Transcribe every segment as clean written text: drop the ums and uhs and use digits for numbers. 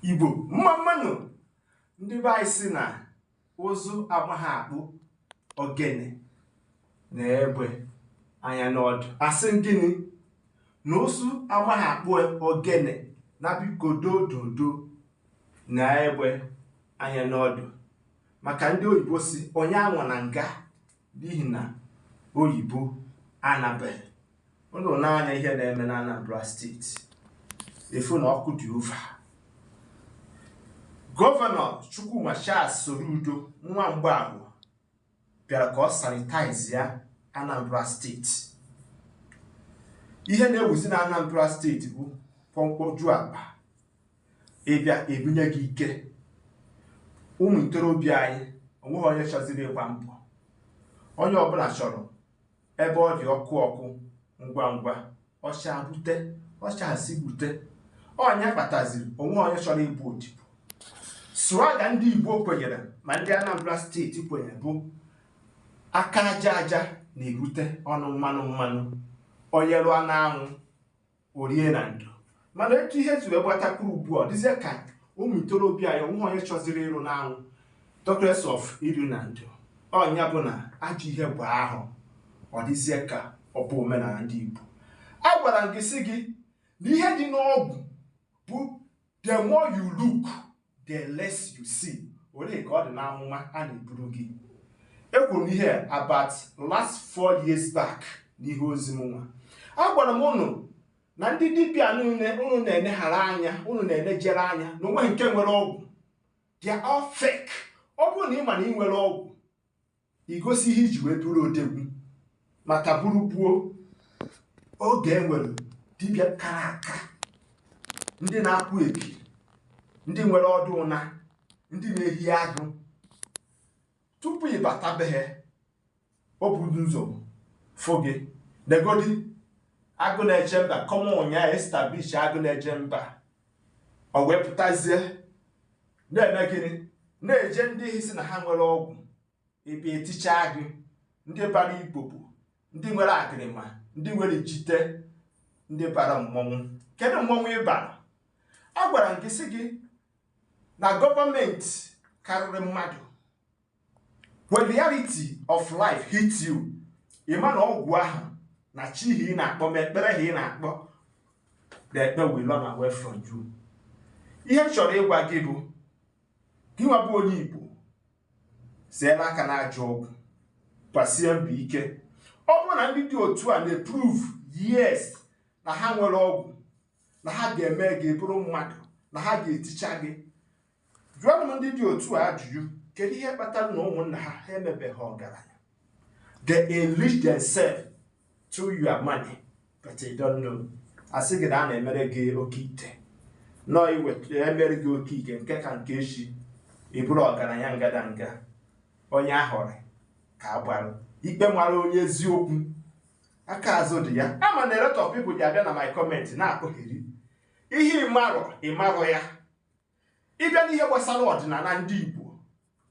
Igbo mmanụ ndị be anyị si na ozu amaghị akpụ ogene na egbe anya n'ọdụ. Asị gịnị? Na ozu amaghị akpụ ogene na biko dododo na egbe anya n'ọdụ. Maka ndị oyibo si onye anwa na nga n'ihi na oyibo anabeghị. Ụnụ n'anya ihe na-eme na Anambra steeti, efu na ọkụ dị ụva. Gọvanọ Chukwuma Soludo nwa Mgbaagbo bịara ka ọ sanitize ya Anambra steeti. Ihe na-ewuzi na Anambra steeti bụ pọmkpọju akpa ịbịa ebunye gị ike. Ụmụ ntorobịa anyị onweghị onye chọziri ịgba mbọ. Onye ọbụla chọrọ ebe ọ dị ọkụ ngwa ngwa ọcha bute, ọcha si bute. Onye kpataziri onwe onye chọrọ ịbụ odibo. Swaga ndị Igbo kwenyere ma ndị Anambra steeti kwenyere bụ aka aja aja na-ebute ọnụ mmanụ. Onye lụọ n'anwụ orie na ndo. Mana etu ihe tụrụ gbatakwuru ugbu a dịzie ka ụmụ ntorobịa ya onwe onye chọziri ịrụ n'anwụ doctress of iri na ndo. Ọnya bụ na ajọ ihe bụ ahụ ọ dịzie ka ọ bụ omenala ndị Igbo. A gwara gị sị gị na ihe dị n'ọgwụ bụ the more you look, the less you see. Olee ka ọ dị n'amụma a na-eburu gị. Ekwuru m ihe about last 4 years back n'ihe ozi m nwa. A gwara m ụnụ na ndị dibịa unu na-eneghara anya, unu na-enejere anya na onwe nke nwere ọgwụ. They are all fake. Ọ bụrụ na ị ma na ị nwere ọgwụ, igosi ihe iji wee bụrụ odegwu maka buru gbuo. Oge enwere dibịa kara aka, ndị na-akpụ epi, ndị nwere ọdụ ụna, ndị na-ehi agụ. Tupu ịbatabeghị, o budu ụzọ fụ gị negodi agụ na-eche mba, kọma ụnyaa establish agụ na-eche mba. O wepụtazie na-eme gịnị? Na-eje ndị isi na ha nwere ọgwụ ebe eticha agụ, ndị bara Igbo, ndị nwere agịrịma, ndị nwere jite, ndị bara mmọnwụ. Kedu mmọnwụ ị bara? A gwara nke sị gị na gọọmenti karịrị mmadụ. When reality of life hits you, ịma na ọgwụ ahụ na chi ị na-akpọ ma ekpere ị na-akpọ, the ekpere will run away from you. Ihe m chọrọ ịgwa gị bụ gị nwa bụ onye Igbo siela aka na ajọ ọgwụ, gbasie mbọ ike. Ọ bụrụ na ndị dị otu a na-eprove yes na ha nwere ọgwụ, na ha ga-eme gị bụrụ mmadụ, na ha ga-eticha gị, jụọ m ndị dị otu a ajụjụ, kedu ihe kpatara na ụmụnna ha emebeghị ọgaranya? They enrich themselves through your money, but they don't know. Asị gị na a na-emere gị oke ite, nọ iweta emere gị oke ike nke ka nke echi ịbụrụ ọgaranya ngadanga. Onye ahụrụ ka agbarụ ikpe mara onye eziokwu aka azụ dị ya. Ama na a lot of people ji abịa na my comment na-akpọgheri ihe ịmarụ ya. Ịbịa n'ihe gbasara ọdịnala ndị Igbo,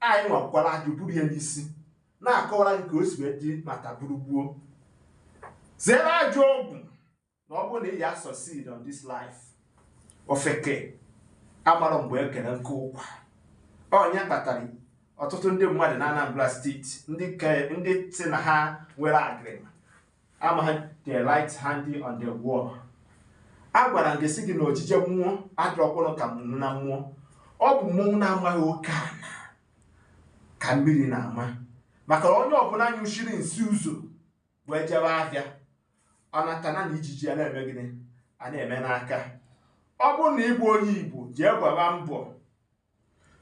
anyị nwakwara ajụ buru ya n'isi na-akọwara nke o si wee dị maka gburugburu. Zere ajọ ọgwụ na ọ bụrụ na ị ya succeed on this life. Ofeke amara mgbe ekere nke ụkwa. Onye kpatara ọtụtụ ndị mmadụ na Anambra steeti ndị si na ha nwere agịrịma amaghị the right hand on the wall. A gwara gị sị gị na ojije mmụọ adịrọkwụrụ ka mmụọ na mmụọ. Ọ bụ mmụọ na-amaghị oke ana ka mmiri na-ama. Maka onye ọbụla anyị ushiri nsi ụzọ wee jebe ahịa, ọ natana na ijiji ya na-eme gịnị? A na-eme n'aka. Ọ bụrụ na ịbụ onye Igbo jee gbaba mbọ.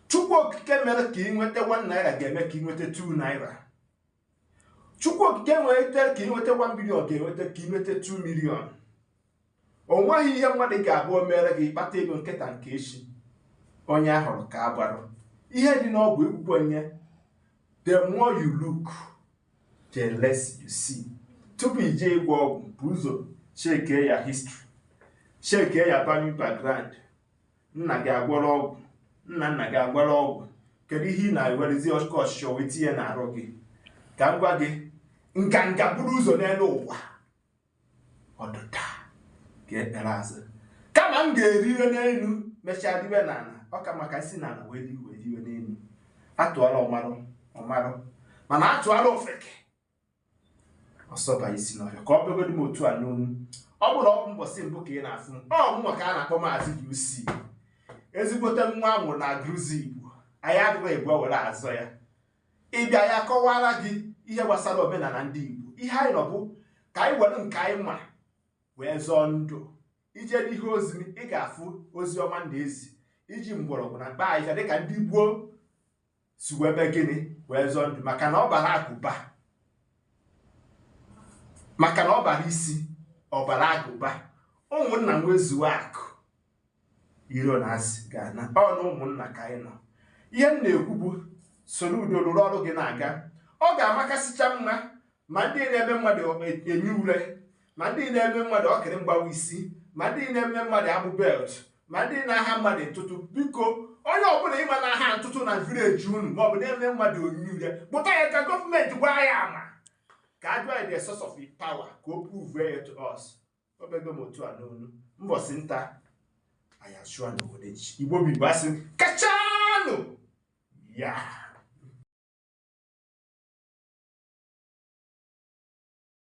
Chukwu okike mere ka ị nweta 1 naira ga-eme ka ị nweta 2 naira. Chukwu okike nwere ka ị nweta 1 million ga-enweta ka ị nweta 2 million. O nweghị ihe mmadụ ga-abụ mere gị kpata ego nketa nke echi. Onye ahụrụ ka agbarụ. Ihe dị n'ọgwụ egbugbo onye, the more you look, the less you see. Tupu ije ịgwọ ọgwụ bụ ụzọ cheke ya history, cheke ya family background. Nna gị agwọrọ ọgwụ, nna gị agwọrọ ọgwụ. Kedu ihe ị na-ewerezi ọkụ ọchịchọ wee tinye n'arụ gị? Ka m gwa gị, nka buru ụzọ n'elu ụwa. Ọdụda ga-ekpere azụ. kama m ga-eriwe n'elu mechaa riwe n'ala ọ ka maka si n'ala wee riwe n'elu atụọla ọmarụ mana atụọla ofeke ọsọba isi n'ọhịa ka ọ bụgodị m otu a n'onu ọ bụrụ ọ bụ mbọsị mbụ ka ị na-afụ m ọ mụ ka a na-akpọ maazị UC ezigbote nwa amụrụ na agụrụzi Igbo anyị adịghị Igbo were azọ ya ịbịa ya kọwara gị ihe gbasara omenala ndị Igbo ihe anyị nọ bụ ka anyị were nke anyị ma wee zọọ ndụ ije n'ihe ozi ị ga-afụ ozi ọma ndị ezi iji mgbọrọgwụ na mkpa ahịhịa dịka ndị gboo si wee mee gịnị wee zọọ ndụ maka na ọ bara agụba maka na ọ bara isi ọbara agụba ụmụnna nwezuo akụ iro na asị ga-ana ọ na ụmụnna ka anyị nọ ihe m na-ekwu bụ soro udo rụrụ ọrụ gị na-aga ọ ga-amakasịcha mma ma ndị na-eme mmadụ enye ure ma ndị na-eme mmadụ ọkịrị mgbawa isi ma ndị na-eme mmadụ agbụ belt ma ndị na-aha mmadụ ntụtụ biko onye ọbụla ịma na-aha ntụtụ na vileji unu ma ọ bụ na-eme mmadụ onye ure kpụta ya ka gọọmenti gwa ya ama ka a jụọ the source of power ka o prove ya to us obego m otu a n'onu mbọsị nta anyị achụọ n'obodo Igbo bụ Igbo asị kachanụ ya